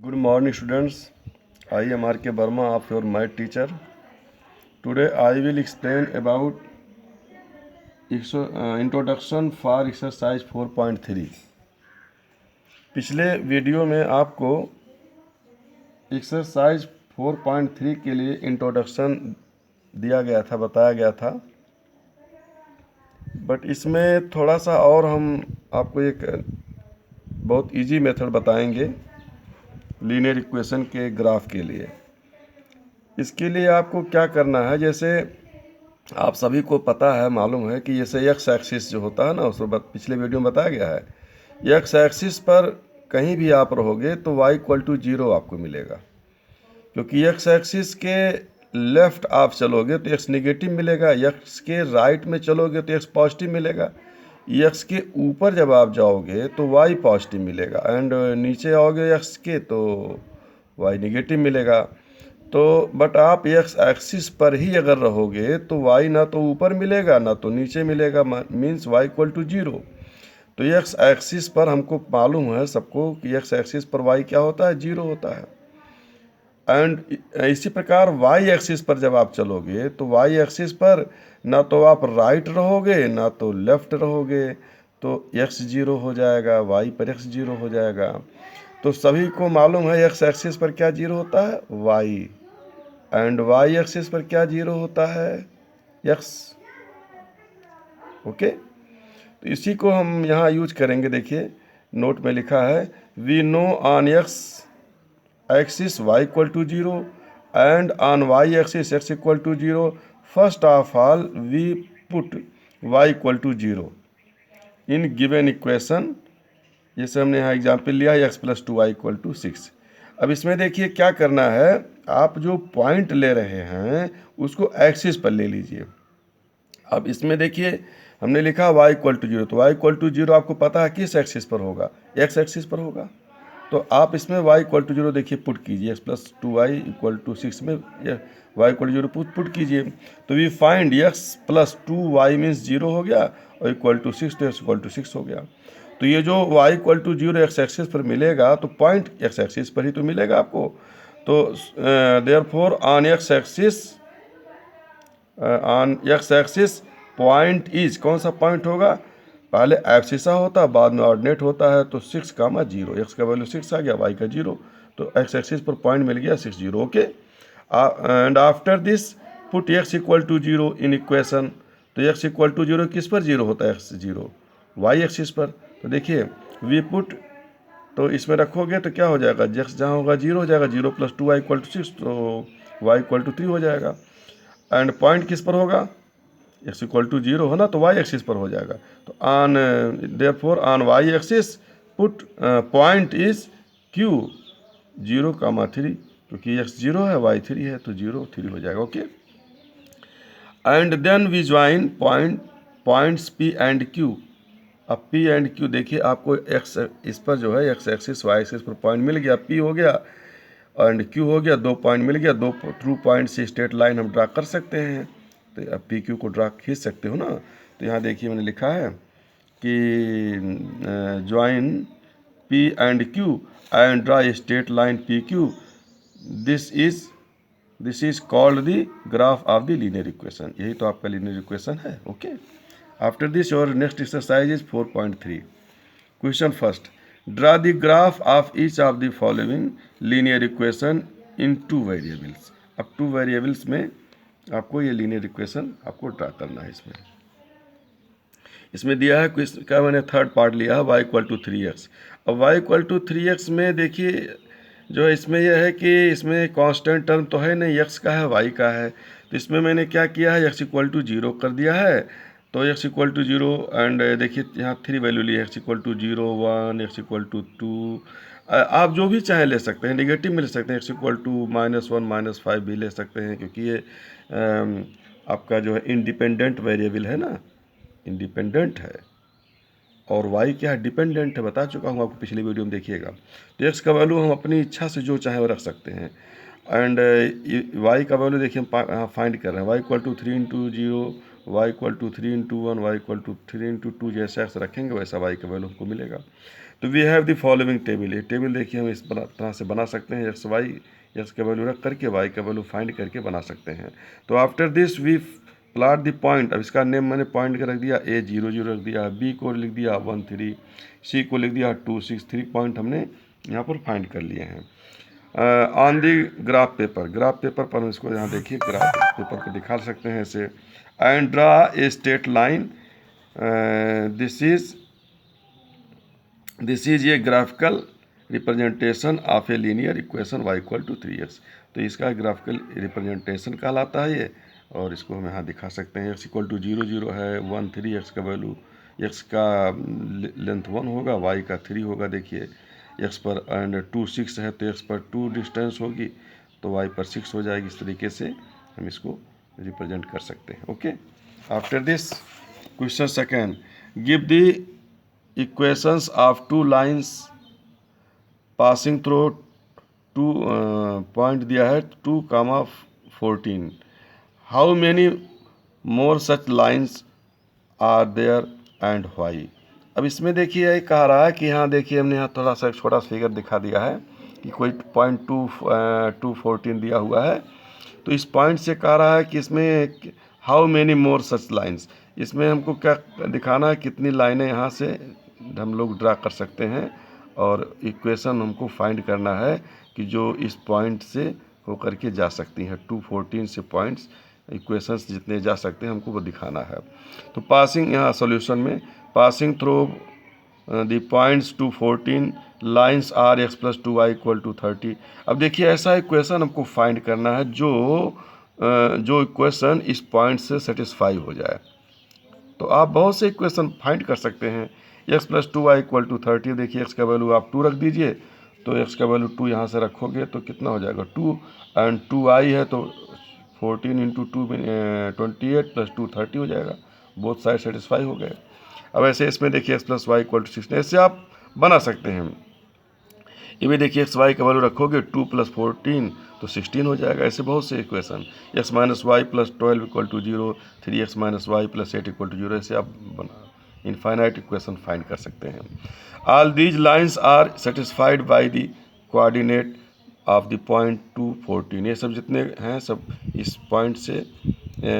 Good morning, students. I am R.K. Verma of your math teacher. Today I will explain about introduction for exercise 4.3. पिछले video में आपको exercise 4.3 के लिए introduction दिया गया था, बताया गया था, बट इसमें थोड़ा सा और हम आपको एक बहुत इजी मेथड बताएंगे लीनियर इक्वेशन के ग्राफ के लिए। इसके लिए आपको क्या करना है, जैसे आप सभी को पता है, मालूम है कि जैसे एक्स एक्सिस जो होता है ना, उसको पिछले वीडियो में बताया गया है। एक्स एक्सिस पर कहीं भी आप रहोगे तो y इक्वल टू 0 आपको मिलेगा, क्योंकि एक्स एक्सिस के लेफ्ट आप चलोगे तो x नेगेटिव मिलेगा, एक्स के राइट में चलोगे तो x पॉजिटिव मिलेगा, एक्स के ऊपर जब आप जाओगे तो y पॉजिटिव मिलेगा, एंड नीचे आओगे x के तो y नेगेटिव मिलेगा। तो बट आप एक्स एक्सिस पर ही अगर रहोगे तो y ना तो ऊपर मिलेगा ना तो नीचे मिलेगा, मीन्स y इक्वल टू 0। तो एक्स एक्सिस पर हमको मालूम है सबको कि एक्स एक्सिस पर y क्या होता है, 0 होता है। एंड इसी प्रकार y एक्सिस पर जब आप चलोगे तो y एक्सिस पर ना तो आप राइट रहोगे ना तो लेफ्ट रहोगे, तो x 0 हो जाएगा, y पर x 0 हो जाएगा। तो सभी को मालूम है एक्स एक्सिस पर क्या 0 होता है, y, एंड y एक्सिस पर क्या 0 होता है, x। ओके, तो इसी को हम यहाँ यूज करेंगे। देखिए नोट में लिखा है, we know on x axis y equal to 0 and on y axis x equal to 0। First of all we put y equal to 0 in given equation. जैसे हमने यहाँ एग्जाम्पल लिया x plus 2y equal to 6। अब इसमें देखिए क्या करना है, आप जो पॉइंट ले रहे हैं उसको एक्सिस पर ले लीजिए। अब इसमें देखिए हमने लिखा y इक्वल टू 0, तो y इक्वल टू 0 आपको पता है किस एक्सिस पर होगा, x एक्सिस पर होगा। तो आप इसमें y इक्वल टू 0 देखिए पुट कीजिए, x plus 2y equal to 6 में y इक्वल टू 0 पुट कीजिए। तो we find x plus 2y means 0 हो गया और इक्वल टू 6, तो x इक्वल टू 6 हो गया। तो ये जो y equal to 0 x axis पर मिलेगा तो पॉइंट एक्स एक्सिस पर ही तो मिलेगा आपको। तो therefore on x axis point is, कौन सा पॉइंट होगा, पहले एब्सिसा होता बाद में ऑर्डिनेट होता है, तो 6, 0, एक्स का वैल्यू 6 आ गया, वाई का 0, तो एक्स एक्सिस पर पॉइंट मिल गया 6, 0। Okay, and after this put x equal to 0 in equation. तो एक्स इक्वल टू 0 किस पर 0 होता है, एक्स 0 वाई एक्सिस पर। तो देखिए वी पुट, तो इसमें रखोगे तो क्या हो जाएगा, एक्स जहाँ होगा 0 हो जाएगा, 0 प्लस 2y इक्वल टू 6, तो y इक्वल टू 3 हो जाएगा। एंड पॉइंट किस पर होगा, x इक्वल टू 0 हो ना, तो y एक्सिस पर हो जाएगा। तो on therefore on y axis put point is q 0, 3, क्योंकि x 0 है y 3 है, तो 0, 3 हो जाएगा। Okay, and then we join points p and q। अब p एंड q देखिए आपको x इस पर जो है x एक्सिस y एक्सिस पर पॉइंट मिल गया, p हो गया एंड q हो गया, 2 पॉइंट मिल गया, 2 ट्रू पॉइंट से स्ट्रेट लाइन हम ड्रा कर सकते हैं। तो अब पी क्यू को ड्रा खींच सकते हो ना। तो यहाँ देखिए मैंने लिखा है कि join P and Q and draw straight line P Q, this is called the graph of the linear equation. यही तो आपका लीनियर इक्वेशन है। Okay, after this your next exercise is 4.3। Question first, draw the graph of each of the following linear equation in 2 variables. अब 2 variables में आपको ये linear equation आपको draw करना है। इसमें दिया है क्या, मैंने थर्ड पार्ट लिया है y इक्वल टू 3x। अब y इक्वल टू 3x में देखिए जो है इसमें यह है कि इसमें कांस्टेंट टर्म तो है नहीं, x का है y का है। तो इसमें मैंने क्या किया है, x इक्वल टू 0 कर दिया है। तो x इक्वल टू 0 एंड देखिए यहाँ 3 वैल्यू लिए, x equal to 0, 1, x equal to 2, आप जो भी चाहे ले सकते हैं, नेगेटिव में ले सकते हैं, x इक्वल टू -1, -5 भी ले सकते हैं, क्योंकि ये आपका जो है इंडिपेंडेंट वेरिएबल है ना, इंडिपेंडेंट है। और y क्या है, डिपेंडेंट है, बता चुका हूँ आपको पिछली वीडियो में, देखिएगा। तो x का वैल्यू हम अपनी इच्छा से जो चाहे वो रख सकते हैं। एंड y का वैल्यू देखिए हम फाइंड कर रहे हैं, y equal to 3 into 0, y equal to 3 into 1, y equal to 3 into 2, जैसा x रखेंगे वैसा y का वैल्यू हमको मिलेगा। तो we have the following table. ये टेबल देखिए हम इस तरह से बना सकते हैं, एक्स वाई, एक्स का वैल्यू रख करके वाई का वैल्यू फाइंड करके बना सकते हैं। तो after this we plot the point. अब इसका नेम मैंने पॉइंट का रख दिया A 0 0 रख दिया, बी को लिख दिया 1 3, सी को लिख दिया 2 6, 3 पॉइंट हमने यहाँ पर फाइंड कर लिए हैं। On the graph paper, graph paper पर हम इसको यहाँ देखिए ग्राफ पेपर को दिखा सकते हैं ऐसे। And draw a straight line, this is a graphical representation of a linear equation y equal to 3x। तो इसका ग्राफिकल रिप्रेजेंटेशन कहलाता है ये, और इसको हम यहाँ दिखा सकते हैं। x इक्वल टू 0 0 है, 1 3, x का वैल्यू, x का लेंथ 1 होगा, y का 3 होगा। देखिए x पर एंड 2 6 है तो x पर 2 डिस्टेंस होगी तो y पर 6 हो जाएगी। इस तरीके से हम इसको रिप्रेजेंट कर सकते हैं। Okay, after this question second, give the equations of two lines passing through two, point दिया है 2,14। How many more such lines are there and why. अब इसमें देखिए ये कह रहा है कि यहाँ देखिए हमने यहाँ थोड़ा सा एक छोटा सा फिगर दिखा दिया है कि कोई पॉइंट 214 दिया हुआ है। तो इस पॉइंट से कह रहा है कि इसमें how many more such lines, इसमें हमको क्या दिखाना है, कितनी लाइनें यहाँ से हम लोग ड्रा कर सकते हैं, और इक्वेशन हमको फाइंड करना है कि जो इस पॉइंट से होकर के जा सकती हैं। 214 से पॉइंट्स इक्वेशंस जितने जा सकते हैं हमको वो दिखाना है। तो पासिंग, यहाँ सॉल्यूशन में passing through the points 214 lines are x plus 2y equal to 30। अब देखिए ऐसा इक्वेशन हमको फाइंड करना है जो इक्वेशन इस पॉइंट से सेटिस्फाई हो जाए। तो आप बहुत से इक्वेशन फाइंड कर सकते हैं। x plus 2y equal to 30, देखिए x का वैल्यू आप 2 रख दीजिए, तो x का वैल्यू 2 यहाँ से रखोगे तो कितना हो जाएगा 2, एंड 2y है तो 14 इंटू 2 28 प्लस 2 30 हो जाएगा। बोथ साइड सेटिस्फाई हो गए। अब ऐसे इसमें देखिए x plus y equal to 16, ऐसे आप बना सकते हैं। ये भी देखिए एक्स वाई का वैल्यू रखोगे 2 प्लस 14 तो 16 हो जाएगा। ऐसे बहुत से equation, x minus y plus 12 equal to 0, 3x minus y plus 8 equal to 0, ऐसे आप इनफाइनाइट इक्वेशन फाइंड कर सकते हैं। All these lines are satisfied by the coordinate of the point 214। ये सब जितने हैं सब इस पॉइंट से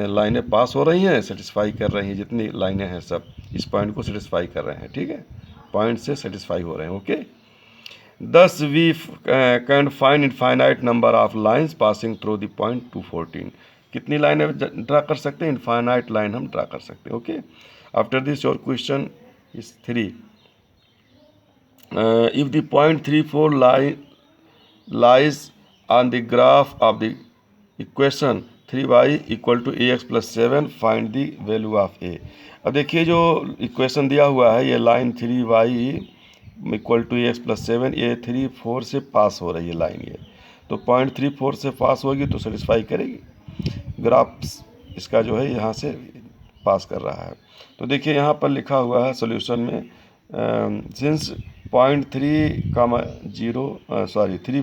लाइनें पास हो रही हैं, सेटिस्फाई कर रही हैं। जितनी लाइनें हैं सब इस पॉइंट को सेटिस्फाई कर रहे हैं। ठीक है, पॉइंट से सेटिस्फाई हो रहे हैं। Okay, Thus we can find infinite number of lines passing through the point 214। कितनी लाइनें ड्रा कर सकते हैं, इनफाइनाइट लाइन हम ड्रा कर सकते हैं। Okay, after this your question is 3, if the point 3 4 lies on the graph of the equation 3y equal to ax plus 7, find the value of a। अब देखिए जो इक्वेशन दिया हुआ है ये line 3y equal to x plus 7, ये 3 4 से पास हो रही है लाइन, ये तो पॉइंट 3 4 से पास होगी तो सेटिस्फाई करेगी। ग्राफ इसका जो है यहाँ से पास कर रहा है। तो देखिए यहाँ पर लिखा हुआ है सॉल्यूशन में, since point 3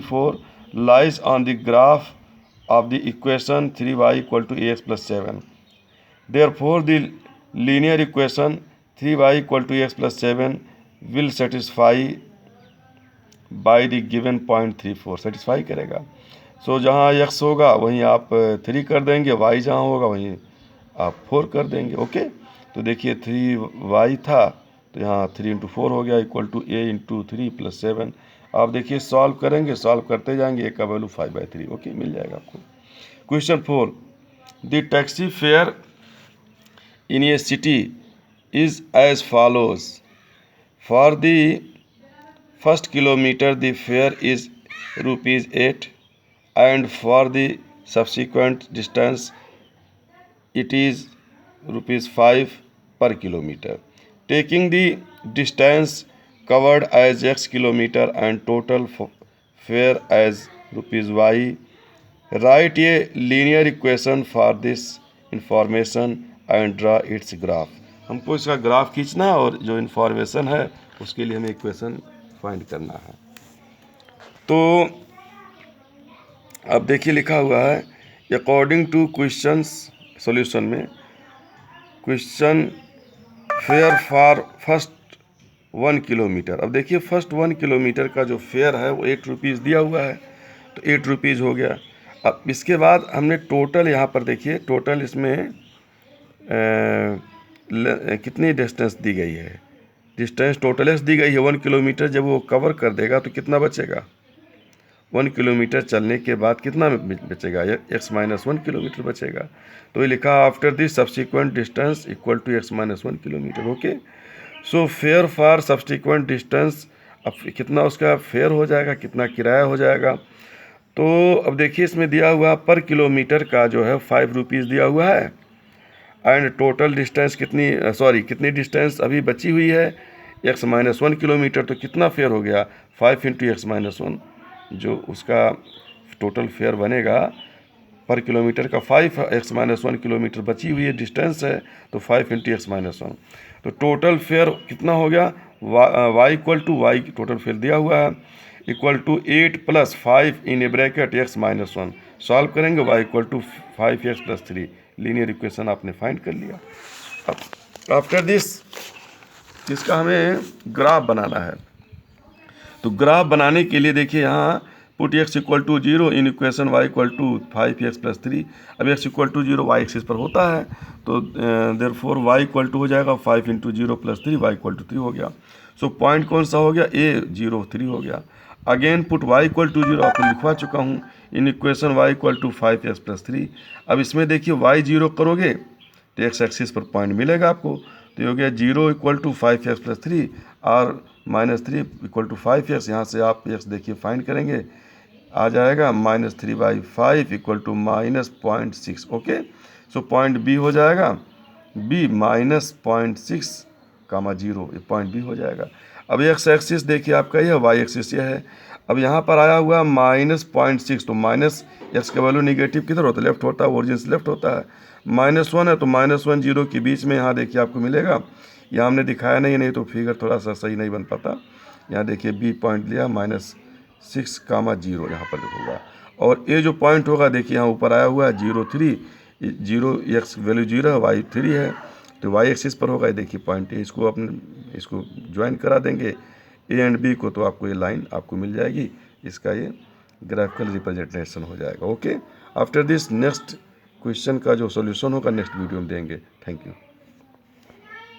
4 lies on the graph of the equation 3y equal to ax plus 7, therefore the linear equation 3y equal to ax plus 7 will satisfy by the given point 3 4, satisfy करेगा। So जहाँ x होगा वहीं आप 3 कर देंगे, y जहाँ होगा वहीं आप 4 कर देंगे। ओके, तो देखिए 3y था तो यहाँ 3 इंटू 4 हो गया equal to a into 3 plus 7। आप देखिए सॉल्व करेंगे, सॉल्व करते जाएंगे, a का वैल्यू 5/3। ओके, मिल जाएगा आपको। Question 4, the taxi fare in a city is as follows. For the first kilometer the fare is ₹8, and for the subsequent distance it is ₹5 per kilometer. Taking the distance covered as x kilometer and total fare as ₹y, write a linear equation for this information and draw its graph। हमको इसका graph खींचना है और जो information है उसके लिए हमें इक्वेशन फाइंड करना है। तो अब देखिए लिखा हुआ है अकॉर्डिंग टू क्वेश्चंस, सॉल्यूशन में question fair for first 1 kilometre. अब देखिए फर्स्ट 1 किलोमीटर का जो फेयर है वो 8 रुपीज़ दिया हुआ है, तो 8 रुपीज़ हो गया। अब इसके बाद हमने टोटल यहाँ पर देखिए टोटल इसमें कितनी डिस्टेंस दी गई है, डिस्टेंस टोटल दी गई है 1 किलोमीटर। जब वो कवर कर देगा तो कितना बचेगा, 1 किलोमीटर चलने के बाद कितना बचेगा, x-1 किलोमीटर बचेगा। तो ये लिखा after this subsequent distance equal to x-1 kilometre. Okay, so fare for subsequent distance, अब कितना उसका फेयर हो जाएगा, कितना किराया हो जाएगा। तो अब देखिए इसमें दिया हुआ पर किलोमीटर का जो है 5 रुपीज़ दिया हुआ है, एंड टोटल डिस्टेंस कितनी डिस्टेंस अभी बची हुई है, x-1 किलोमीटर। तो कितना फेयर हो गया, 5 × x-1, जो उसका टोटल फेयर बनेगा पर किलोमीटर का 5 x-1 किलोमीटर बची हुई है डिस्टेंस है, तो 5 × x-1। तो टोटल फेयर कितना हो गया, y = y टोटल फेयर दिया हुआ है equal to 8 + 5 in a bracket x-1। Solve करेंगे y = 5x + 3, लीनियर इक्वेशन आपने फाइंड कर लिया। अब आफ्टर दिस इसका हमें ग्राफ बनाना है। तो ग्राफ बनाने के लिए देखिए यहाँ put x = 0 in equation y = 5x + 3। अब x = 0 y एक्सिस पर होता है, तो देयरफॉर y = हो जाएगा 5 × 0 + 3, y = 3 हो गया। सो पॉइंट कौन सा हो गया, a 0 3 हो गया। अगेन पुट y = 0 आपको लिखवा चुका हूँ इन इक्वेशन y = 5x + 3। अब इसमें देखिए y 0 करोगे तो x एक्सिस पर पॉइंट मिलेगा आपको, तो ये हो गया 0 = 5x + 3 और -3 = 5x। यहाँ से आप x देखिए फाइंड करेंगे, आ जाएगा -3/5 = -0.6। ओके, सो पॉइंट बी हो जाएगा, b -0.6, ये पॉइंट बी हो जाएगा। अब x एक्सिस देखिए आपका यह y एक्सिस यह है। अब यहाँ पर आया हुआ -0.6, तो माइनस एक्स का वैल्यू निगेटिव किधर होता है, लेफ्ट होता है, ओरिजिन से लेफ्ट होता है। -1 है तो -1 0 के बीच में यहाँ देखिए आपको मिलेगा। यहाँ हमने दिखाया नहीं तो फिगर थोड़ा सा सही नहीं बन पाता। यहाँ देखिए बी पॉइंट लिया -6, 0 यहाँ पर होगा, और ये जो पॉइंट होगा देखिए यहाँ ऊपर आया हुआ है 0 3, 0 x वैल्यू 0 है, y 3 है, तो y एक्सिस पर होगा। ये देखिए पॉइंट है, इसको ज्वाइन करा देंगे ए एंड बी को, तो आपको ये लाइन आपको मिल जाएगी, इसका ये ग्राफिकल रिप्रेजेंटेशन हो जाएगा। Okay, after this next question का जो सॉल्यूशन होगा नेक्स्ट वीडियो में देंगे। Thank you.